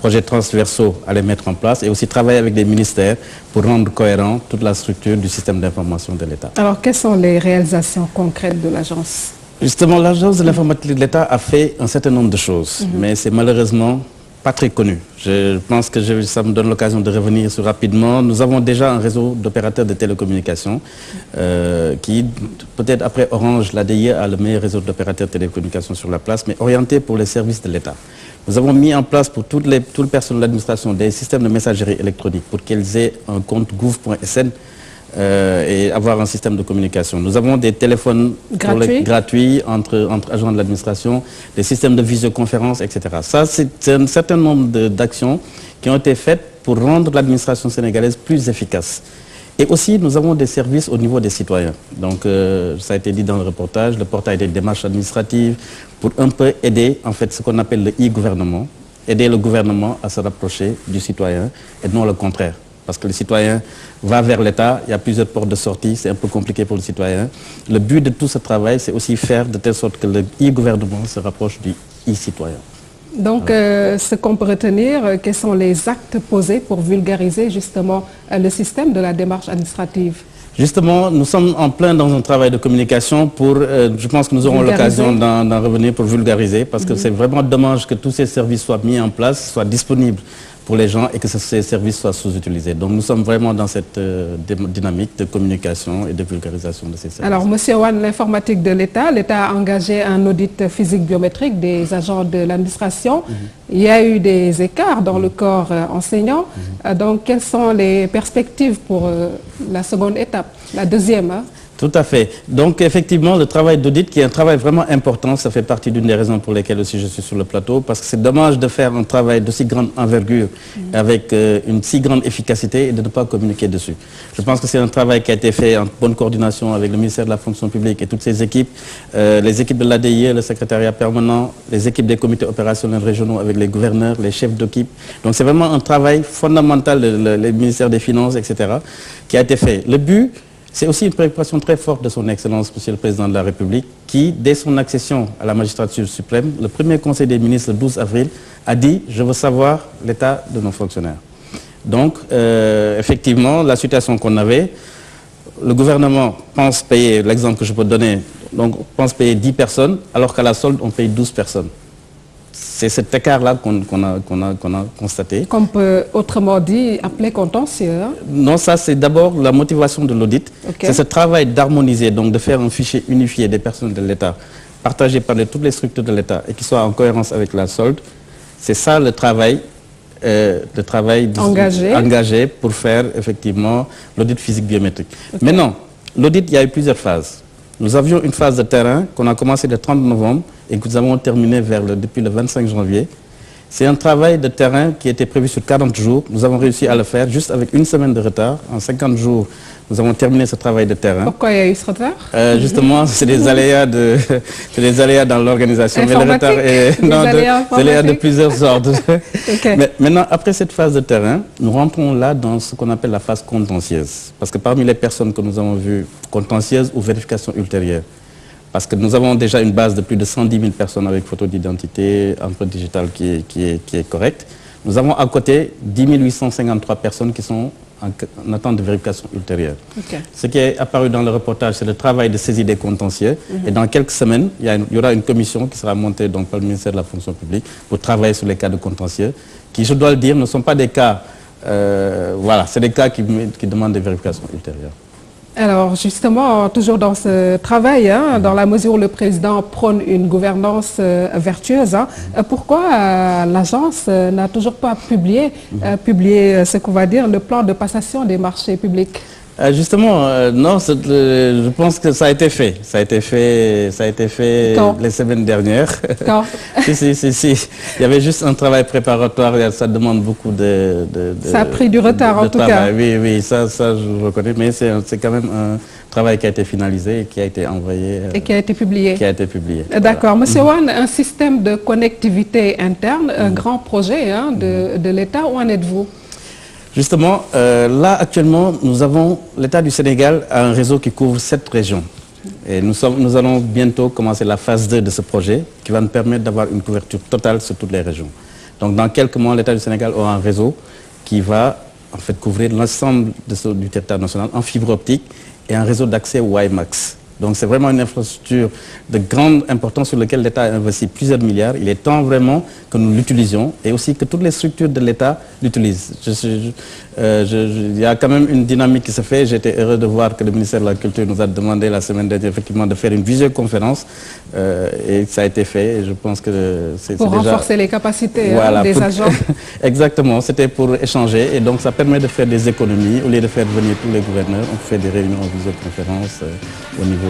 projets transversaux à les mettre en place et aussi travailler avec des ministères pour rendre cohérent toute la structure du système d'information de l'État. Alors, quelles sont les réalisations concrètes de l'agence? Justement, l'agence de l'informatique de l'État a fait un certain nombre de choses, mais c'est malheureusement pas très connu. Je pense que ça me donne l'occasion de revenir sur rapidement. Nous avons déjà un réseau d'opérateurs de télécommunications qui, peut-être après Orange, l'ADIE a le meilleur réseau d'opérateurs de télécommunications sur la place, mais orienté pour les services de l'État. Nous avons mis en place pour tout le personnel de l'administration des systèmes de messagerie électronique pour qu'ils aient un compte gouv.sn et avoir un système de communication. Nous avons des téléphones gratuits entre agents de l'administration, des systèmes de visioconférence, etc. Ça, c'est un certain nombre d'actions qui ont été faites pour rendre l'administration sénégalaise plus efficace. Et aussi, nous avons des services au niveau des citoyens. Donc, ça a été dit dans le reportage, le portail des démarches administratives pour un peu aider, en fait, ce qu'on appelle le e-gouvernement, aider le gouvernement à se rapprocher du citoyen et non le contraire. Parce que le citoyen va vers l'État, il y a plusieurs portes de sortie, c'est un peu compliqué pour le citoyen. Le but de tout ce travail, c'est aussi faire de telle sorte que le e-gouvernement se rapproche du e-citoyen. Donc, ce qu'on peut retenir, quels sont les actes posés pour vulgariser justement le système de la démarche administrative? Justement, nous sommes en plein dans un travail de communication pour, je pense que nous aurons l'occasion d'en revenir pour vulgariser, parce que c'est vraiment dommage que tous ces services soient mis en place, soient disponibles pour les gens et que ces services soient sous-utilisés. Donc nous sommes vraiment dans cette dynamique de communication et de vulgarisation de ces services. Alors, Monsieur Wan, l'informatique de l'État, l'État a engagé un audit physique biométrique des agents de l'administration. Il y a eu des écarts dans le corps enseignant. Donc, quelles sont les perspectives pour la seconde étape, la deuxième Tout à fait. Donc effectivement, le travail d'audit qui est un travail vraiment important, ça fait partie d'une des raisons pour lesquelles aussi je suis sur le plateau, parce que c'est dommage de faire un travail d'aussi grande envergure avec une si grande efficacité et de ne pas communiquer dessus. Je pense que c'est un travail qui a été fait en bonne coordination avec le ministère de la fonction publique et toutes ses équipes, les équipes de l'ADIE, le secrétariat permanent, les équipes des comités opérationnels régionaux avec les gouverneurs, les chefs d'équipe. Donc c'est vraiment un travail fondamental, le ministère des Finances, etc., qui a été fait. Le but, c'est aussi une préoccupation très forte de son Excellence, Monsieur le Président de la République, qui, dès son accession à la magistrature suprême, le premier Conseil des ministres, le 12 avril, a dit « Je veux savoir l'état de nos fonctionnaires ». Donc, effectivement, la situation qu'on avait, le gouvernement pense payer, l'exemple que je peux donner, donc pense payer 10 personnes, alors qu'à la solde, on paye 12 personnes. C'est cet écart-là qu'on a constaté. Qu'on peut, autrement dit, appeler contentieux. Non, ça c'est d'abord la motivation de l'audit. C'est ce travail d'harmoniser, donc de faire un fichier unifié des personnes de l'État, partagé par toutes les structures de l'État et qui soit en cohérence avec la solde. C'est ça le travail engagé pour faire effectivement l'audit physique biométrique. Maintenant, l'audit, il y a eu plusieurs phases. Nous avions une phase de terrain qu'on a commencé le 30 novembre et que nous avons terminé depuis le 25 janvier. C'est un travail de terrain qui était prévu sur 40 jours. Nous avons réussi à le faire juste avec une semaine de retard. En 50 jours, nous avons terminé ce travail de terrain. Pourquoi il y a eu ce retard? Justement, c'est des aléas dans l'organisation. Mais le retard est des aléas de plusieurs ordres. Mais maintenant, après cette phase de terrain, nous rentrons là dans ce qu'on appelle la phase contentieuse. Parce que parmi les personnes que nous avons vues, contentieuses ou vérification ultérieure, parce que nous avons déjà une base de plus de 110 000 personnes avec photo d'identité, empreinte digitale qui est correcte. Nous avons à côté 10 853 personnes qui sont en attente de vérification ultérieure. Ce qui est apparu dans le reportage, c'est le travail de saisie des contentieux. Et dans quelques semaines, il y aura une commission qui sera montée donc, par le ministère de la fonction publique pour travailler sur les cas de contentieux, qui, je dois le dire, ne sont pas des cas, voilà, c'est des cas qui demandent des vérifications ultérieures. Alors justement, toujours dans ce travail, dans la mesure où le président prône une gouvernance vertueuse, pourquoi l'agence n'a toujours pas publié ce qu'on va dire le plan de passation des marchés publics? Justement, non, je pense que ça a été fait. Ça a été fait Quand? Les semaines dernières. Quand? Si. Il y avait juste un travail préparatoire, ça demande beaucoup de ça a pris du retard en tout cas. Oui, ça je reconnais, mais c'est quand même un travail qui a été finalisé et qui a été envoyé. Et qui a été publié. Voilà. D'accord. Monsieur Wan, un système de connectivité interne, un grand projet de l'État, où en êtes-vous? Justement, là actuellement, l'État du Sénégal a un réseau qui couvre 7 régions. Et nous allons bientôt commencer la phase 2 de ce projet qui va nous permettre d'avoir une couverture totale sur toutes les régions. Donc dans quelques mois, l'État du Sénégal aura un réseau qui va en fait couvrir l'ensemble du territoire national en fibre optique et un réseau d'accès WiMAX. Donc c'est vraiment une infrastructure de grande importance sur laquelle l'État a investi plusieurs milliards. Il est temps vraiment que nous l'utilisions et aussi que toutes les structures de l'État l'utilisent. Il y a quand même une dynamique qui se fait. J'étais heureux de voir que le ministère de la Culture nous a demandé la semaine dernière effectivement de faire une visioconférence et ça a été fait. Et je pense que c'est pour déjà... renforcer les capacités voilà, des agents. Exactement, c'était pour échanger et donc ça permet de faire des économies. Au lieu de faire venir tous les gouverneurs, on fait des réunions en visioconférence au niveau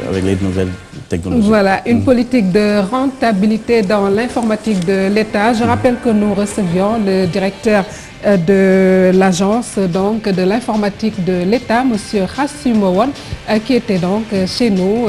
avec les nouvelles technologies. Voilà, une politique de rentabilité dans l'informatique de l'État. Je rappelle que nous recevions le directeur de l'agence de l'informatique de l'État, M. Hassim Won, qui était donc chez nous.